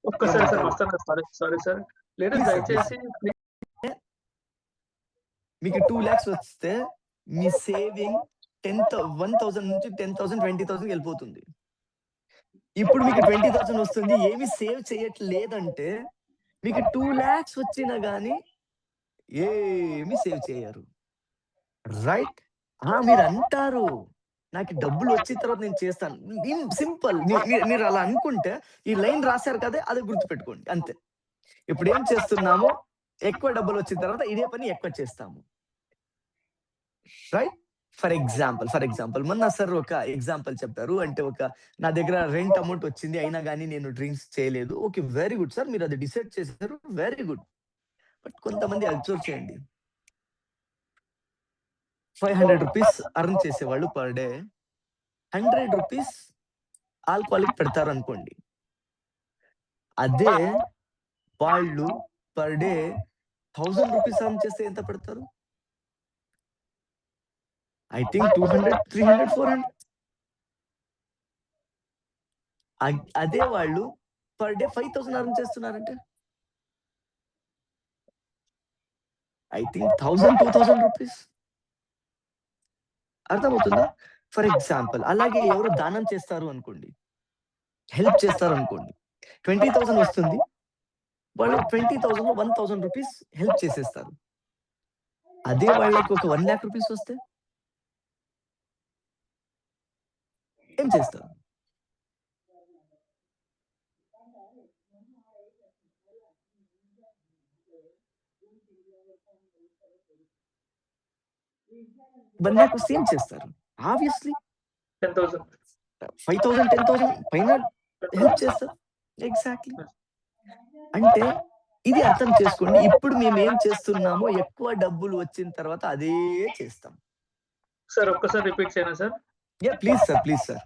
ఒక్కసారి సార్ ఏమంటారు వస్తాను. Sorry sir. లేదు ప్లీజ్ సార్ ప్లీజ్ దయచేసి సార్ మీకు 2 lakhs వస్తే మీ సేవింగ్ 1,000 నుంచి 10,000 20,000 వెళ్ళిపోతుంది. ఇప్పుడు మీకు 20,000 వస్తుంది, ఏమి సేవ్ చేయట్లేదంటే మీకు 2 lakhs వచ్చినా గానీ ఏమి సేవ్ చేయరు. రైట్? మీరు అంటారు నాకు డబ్బులు వచ్చిన తర్వాత నేను చేస్తాను. సింపుల్. మీరు అలా అనుకుంటే ఈ లైన్ రాశారు కదా, అదే గుర్తుపెట్టుకోండి అంతే. ఇప్పుడు ఏం చేస్తున్నాము, ఎక్కువ డబ్బులు వచ్చిన తర్వాత ఇదే పని ఎక్కువ చేస్తాము. రైట్? ఫర్ ఎగ్జాంపుల్ మొన్న సార్ ఒక ఎగ్జాంపుల్ చెప్పారు. అంటే నా దగ్గర రెంట్ అమౌంట్ వచ్చింది, అయినా కానీ నేను డ్రింక్స్ చేయలేదు. ఓకే, వెరీ గుడ్ సార్, మీరు అది డిసైడ్ చేశారు, వెరీ గుడ్. బట్ కొంతమంది అబ్జర్వ్ చేయండి, 500 రూపీస్ అర్న్ చేసేవాళ్ళు పర్ డే 100 రూపీస్ ఆల్కహాలిక్ పెడతారు అనుకోండి. అదే వాళ్ళు పర్ డే 1000 రూపీస్ అర్న్ చేస్తే ఎంత పెడతారు? I think 200, 300, 400. అదే వాళ్ళు పర్ డే 5,000 అర్న్ చేస్తున్నారంటే ఐ థింక్ 1,000, 2,000 రూపీస్. అర్థమవుతుందా? ఫర్ ఎగ్జాంపుల్ అలాగే ఎవరు దానం చేస్తారు అనుకోండి, హెల్ప్ చేస్తారు అనుకోండి, 20,000 వస్తుంది, వాళ్ళు 20,000లో 1,000 రూపీస్ హెల్ప్ చేసేస్తారు. అదే వాళ్ళకి ఒక 1 lakh రూపీస్ వస్తే ఏం చేస్తారు? నాకు సేమ్ చేస్తారు. ఆబ్వియస్లీ 10,000 5,000, 10,000 పైన హెల్ప్ చేస్తారు. ఎగ్జాక్ట్లీ. అంటే ఇది అర్థం చేసుకోండి. ఇప్పుడు మేము ఏం చేస్తున్నామో ఎక్కువ డబ్బులు వచ్చిన తర్వాత అదే చేస్తాం. సార్ ఒక్కసారి రిపీట్ చేయనా sir? Please sir, please sir.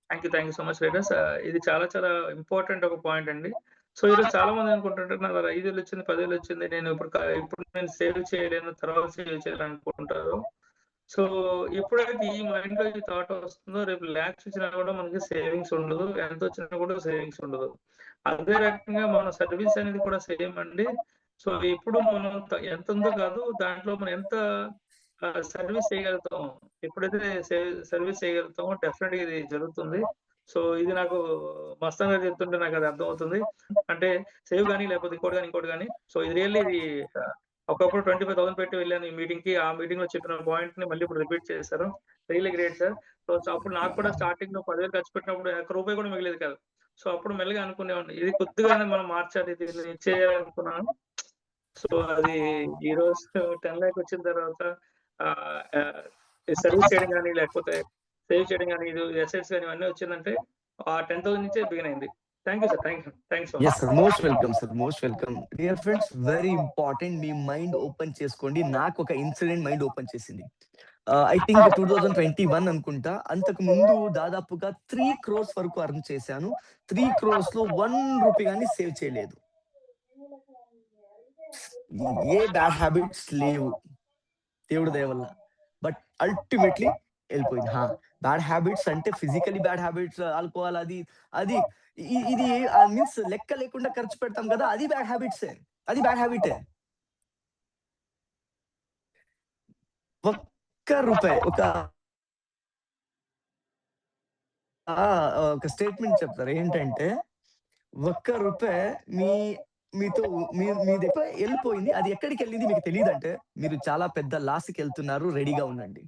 Thank you so much leaders. ఇది చాలా చాలా ఇంపార్టెంట్ ఒక పాయింట్ అండి. సో ఈరోజు చాలా మంది అనుకుంటుంటారు నాకు 5,000 వచ్చింది, 10,000 వచ్చింది, నేను ఇప్పుడు నేను సేవ్ చేయలేను, తర్వాత సేవ్ చేయాలనుకుంటారు. సో ఎప్పుడైతే ఈ మైండ్‌లో ఈ థాట్ వస్తుందో, రేపు లాక్స్ వచ్చినా కూడా మనకి సేవింగ్స్ ఉండదు. ఎంత వచ్చినా కూడా సేవింగ్స్ ఉండదు. అదే రకంగా మన సర్వీస్ అనేది కూడా సేమ్ అండి. సో ఇప్పుడు మనం ఎంత ఉందో కాదు, దాంట్లో మనం ఎంత సర్వీస్ చేయగలుగుతాం. ఎప్పుడైతే సర్వీస్ చేయగలుగుతామో డెఫినెట్‌గా ఇది జరుగుతుంది. సో ఇది నాకు మస్తాన్ గారు చెప్తుంటే నాకు అది అర్థమవుతుంది. అంటే సేవ్ గాని, లేకపోతే ఇంకోటి గాని. సో ఇది రియల్లీ ఇది ఒకప్పుడు 25,000 పెట్టి వెళ్ళాను ఈ మీటింగ్‌కి. ఆ మీటింగ్‌లో చెప్పిన పాయింట్‌ని మళ్ళీ ఇప్పుడు రిపీట్ చేశారు. Really great sir. సో అప్పుడు నాకు కూడా స్టార్టింగ్‌లో 10,000 ఖర్చు పెట్టినప్పుడు ఒక్క రూపాయి కూడా మిగిలేది కాదు. సో అప్పుడు మెల్లగా అనుకునేవాడిని, ఇది కొద్దిగానే మనం మార్చాలి, దీన్ని చేయాలనుకున్నాను. సో అది ఈరోజు 10 లాక్ వచ్చిన తర్వాత సర్వీస్ చేయడం గాని, లేకపోతే సేవ్ చేయడం గాని, ఇది అసెట్స్ గాని ఇవన్నీ వచ్చిందంటే ఆ 10,000 నుంచే బిగిన్ అయింది. Thank you sir. Thanks so yes much. Sir. Most welcome sir. Most welcome. Dear friends, very important me mind open చేసుకోండి. నాకు ఒక ఇన్సిడెంట్ మైండ్ ఓపెన్ చేసింది. ఐ థింక్ 2021 అనుకుంటా. అంతకు ముందు దాదాపుగా 3 crores వరకు అర్న్ చేశాను. 3 crores-లో 1 రూపీ గాని సేవ్ చేయలేదు. ఏ బ్యాడ్ హ్యాబిట్స్ లేవు దేవుడి దయ వల్ల. బట్ అల్టిమేట్లీ వెళ్ళిపోయింది. బ్యాడ్ హ్యాబిట్స్ అంటే ఫిజికలీ బ్యాడ్ హ్యాబిట్స్, ఆల్కహాల్, అది ఇది మీన్స్ లెక్క లేకుండా ఖర్చు పెడతాం కదా, అది బ్యాడ్ హ్యాబిట్సే. అది బ్యాడ్ హ్యాబిటే. ఒక్క రూపాయి ఒక స్టేట్మెంట్ చెప్తారు ఏంటంటే, ఒక్క రూపాయి మీతో మీ దగ్గర వెళ్ళిపోయింది, అది ఎక్కడికి వెళ్ళింది మీకు తెలియదంటే మీరు చాలా పెద్ద లాస్కి వెళ్తున్నారు, రెడీగా ఉండండి.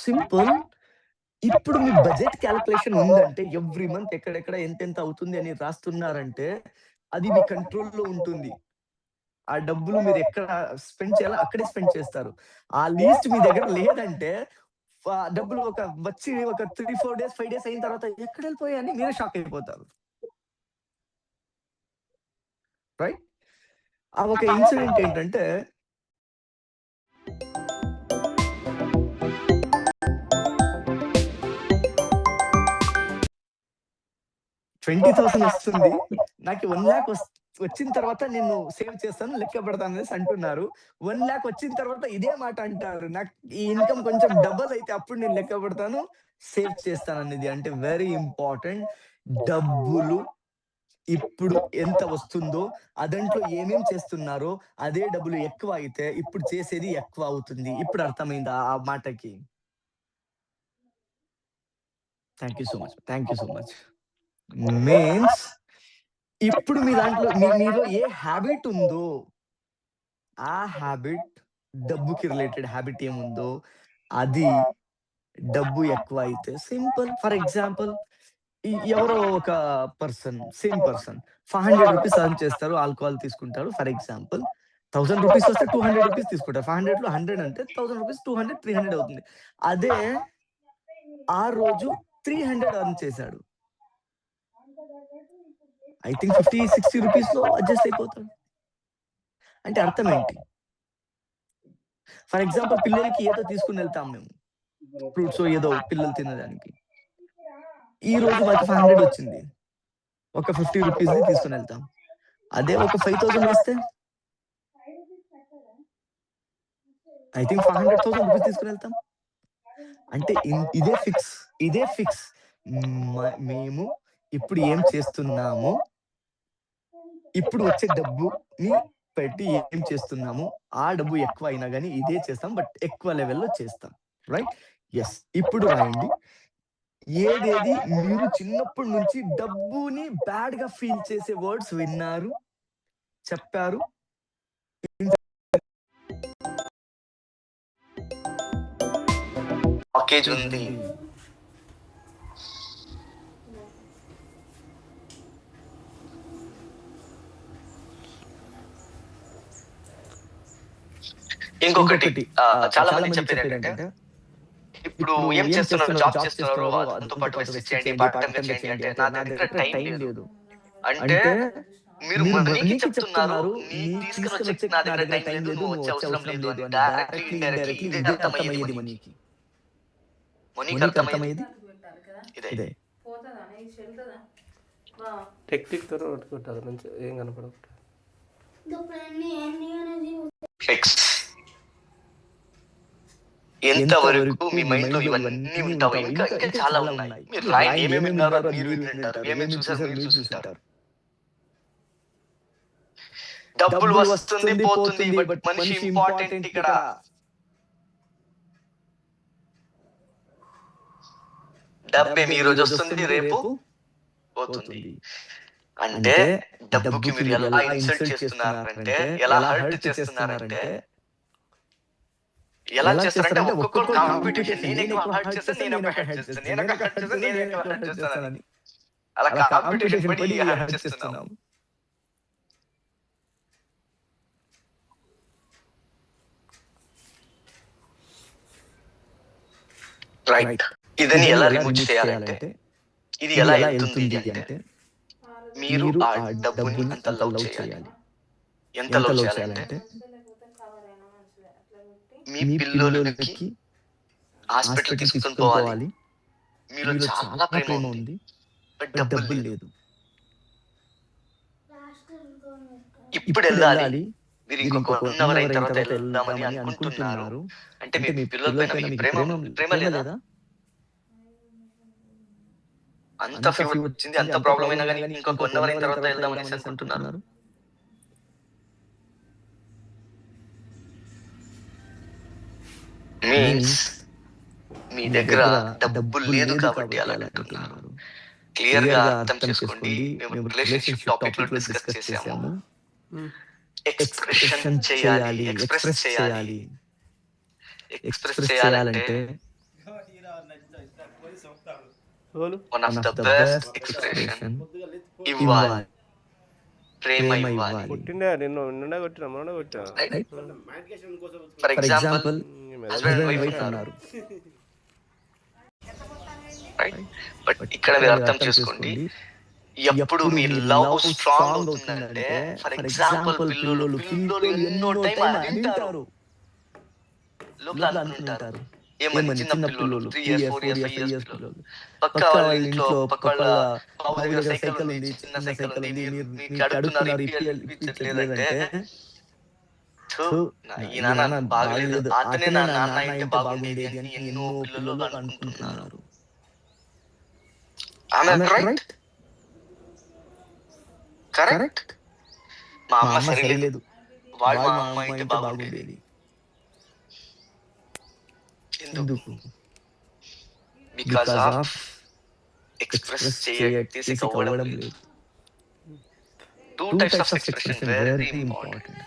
సింపుల్. ఇప్పుడు మీ బడ్జెట్ క్యాలిక్యులేషన్ ఉందంటే ఎవ్రీ మంత్ ఎక్కడెక్కడ ఎంతెంత అవుతుంది అని రాస్తున్నారంటే అది మీ కంట్రోల్లో ఉంటుంది. ఆ డబ్బులు మీరు ఎక్కడ స్పెండ్ చేయాలో అక్కడే స్పెండ్ చేస్తారు. ఆ లీస్ట్ మీ దగ్గర లేదంటే డబ్బులు వచ్చి ఒక 3, 4 డేస్, 5 డేస్ అయిన తర్వాత ఎక్కడ వెళ్ళిపోయాయని మీరే షాక్ అయిపోతారు. రైట్? ఆ ఒక ఇన్సిడెంట్ ఏంటంటే, $20,000 వస్తుంది, నాకు 1 lakh వచ్చిన తర్వాత నేను సేవ్ చేస్తాను, లెక్క పెడతాను అనేసి అంటున్నారు. 1 లాక్ వచ్చిన తర్వాత ఇదే మాట అంటారు. నాకు ఈ ఇన్కమ్ కొంచెం డబుల్ అయితే అప్పుడు నేను లెక్క పెడతాను, సేవ్ చేస్తాననేది. అంటే వెరీ ఇంపార్టెంట్. డబ్బులు ఇప్పుడు ఎంత వస్తుందో, దాంట్లో ఏమేం చేస్తున్నారో, అదే డబ్బులు ఎక్కువ అయితే ఇప్పుడు చేసేది ఎక్కువ అవుతుంది. ఇప్పుడు అర్థమైందా ఆ మాటకి? Thank you so much. Thank you so much. Means ఇప్పుడు మీ దాంట్లో మీలో ఏ హ్యాబిట్ ఉందో, ఆ హ్యాబిట్ డబ్బుకి రిలేటెడ్ హ్యాబిట్ ఏముందో అది డబ్బు ఎక్కువ అయితే సింపుల్. ఫర్ ఎగ్జాంపుల్ ఎవరో ఒక సేమ్ పర్సన్ ₹500 ఎర్న్ చేస్తారు, ఆల్కహాల్ తీసుకుంటారు. ఫర్ ఎగ్జాంపుల్ ₹1000 వస్తే ₹200 తీసుకుంటారు. 500 లో 100 అంటే ₹1000, 200, 300 అవుతుంది. అదే ఆ రోజు 300 ఎర్న్ చేశాడు. ఐ థింక్ ₹50-60 లో అడ్జస్ట్ అయిపోతాడు. అంటే అర్థం ఏంటి? ఫర్ ఎగ్జాంపుల్ పిల్లలకి ఏదో తీసుకుని వెళ్తాం మేము, ఫ్రూట్స్ ఏదో పిల్లలు తినడానికి. ఈ రోజు మాకు 500 వచ్చింది, ఒక ₹50 తీసుకుని వెళ్తాం. అదే ఒక 5000 వస్తే ఐ థింక్ ₹500,000 తీసుకుని వెళ్తాం. అంటే ఇదే ఫిక్స్. మేము ఇప్పుడు ఏం చేస్తున్నాము, ఇప్పుడు వచ్చే డబ్బుని పెట్టి ఏం చేస్తున్నాము, ఆ డబ్బు ఎక్కువ అయినా గానీ ఇదే చేస్తాం, బట్ ఎక్కువ లెవెల్‌లో చేస్తాం. రైట్? యెస్. ఇప్పుడు రాయండి. ఏదేది మీరు చిన్నప్పటి నుంచి డబ్బుని బ్యాడ్‌గా ఫీల్ చేసే వర్డ్స్ విన్నారు, చెప్పారు. ప్యాకేజ్ ఉంది. ఇంకొకటి చాలా మంది చెప్పేది ఏంటంటే, ఇప్పుడు ఏం చేస్తున్నారు, జాబ్ చేస్తున్నారు, దాంతో పాటు వెస్ట్ చేయండి, పార్ట్ టైమ్ గా చేయండి అంటే నా దగ్గర టైం లేదు. అంటే మీరు మనీకి చెప్తున్నారు, నీ తీసుకుని వచ్చే నా దగ్గర టైం లేదు, నువ్వు వచ్చే అవసరం లేదు అని డైరెక్ట్లీ ఇండైరెక్ట్లీ ఇదే అర్థమయ్యేది మనీకి. మనీకి అర్థమయ్యేది ఇదే. టెక్నిక్ తో కొట్టుకుంటారు, మంచి ఏం కనపడదు. ఎంతవరకు మీ మైండ్ లో ఇవన్నీ ఉంటావు, ఇంకా ఇంకా చాలా ఉన్నాయి. మీరు రాయండి, ఏమేమి విన్నారో అది మీరు వింటారు, ఏమేమి చూసారు మీరు చూసుంటారు. డబ్బులు వస్తుంది పోతుంది, బట్ మనిషి ఇంపార్టెంట్ ఇక్కడ. డబ్బే ఈ రోజు వస్తుంది, రేపు పోతుంది. అంటే డబ్బుకి మీరు ఎలా ఇన్సల్ట్ చేస్తున్నారంటే, ఎలా హర్ట్ చేస్తున్నారంటే, ఎలా చేస్తారంటే ఒక్కొక్కరు కాంపిటీషన్. నేను ఎక్కువ హర్ట్ చేస్తాను, నేను ఒక హర్ట్ చేస్తాను, నేను ఒక హర్ట్ చేస్తాను, నేను ఎక్కువ హర్ట్ చేస్తానని అలా కాంపిటీషన్ పడి హర్ట్ చేస్తున్నాం. రైట్. ఇదని ఎలా రిమూవ్ చేయాలంటే, ఇది ఎలా వెళ్తుంది అంటే, మీరు ఆ డబ్బుని అంత లవ్ చేయాలి. ఎంత లవ్ చేయాలంటే, మీ పిల్లలకి హాస్పిటల్ తీసుకొని పోవాలి, మీలో చాలా ప్రేమ ఉంది, బట్ డబ్బులు లేదు. ఇప్పుడు వెళ్ళాలి, మీరు ఇంకొక 1 అవర్ అయిన తర్వాత వెళ్దామని అనుకుంటున్నారు. అంటే మీ పిల్లల పైన మీకు ప్రేమ లేదా? అంత ఫీవర్ వచ్చింది, అంత ప్రాబ్లం అయినా కానీ ఇంకొక 1 అవర్ అయిన తర్వాత వెళ్దామని అనుకుంటున్నారు. మీన్స్ మీ దగ్గర డబ్బులు లేదు కాబట్టి అలా అంటున్నారు. క్లియర్ గా అర్థం చేసుకోండి. మేము రిలేషన్షిప్ టాపిక్ లో డిస్కస్ చేసాము. ఎక్స్ప్రెషన్ చేయాలి, ఎక్స్ప్రెస్ చేయాలి. ఎక్స్ప్రెస్ చేయాలంటే one of the best expression ఇవ్వాలి, ప్రేమ ఇవ్వాలి. కొట్టిండే నిన్న కొట్టినా, మొన్న కొట్టినా. For example husband and wife అన్నారు. బట్ ఇక్కడ మీరు అర్థం చేసుకోండి, ఎప్పుడు మీ లవ్ స్ట్రాంగ్ అవుతుందంటే, ఫర్ ఎగ్జాంపుల్ పిల్లలు ఎన్నో టైం వింటారు, లోపల అనుకుంటారు ఏమని చిన్న పిల్లలు 3 years 4 years 5 years పిల్లలు పక్క వాళ్ళ ఇంట్లో పక్క వాళ్ళ బాబు దగ్గర సైకిల్ ఉంది, చిన్న సైకిల్ ఉంది, మీకు అడుగుతున్నారు ఇప్పించట్లేదంటే ఈ నాన్న బాగలేదు, అతనే నా నాన్న అయితే బాగుండేది అని ఎన్నో పిల్లలు అనుకుంటున్నారు. Right correct. మా అమ్మ సరిలేదు, వాళ్ళ మా అమ్మ అయితే బాగుండేది. ఎందుకు? బికాస్ ఆఫ్ ఎక్స్ప్రెస్ చేసి అవ్వడం లేదు. 2 types of expression very important.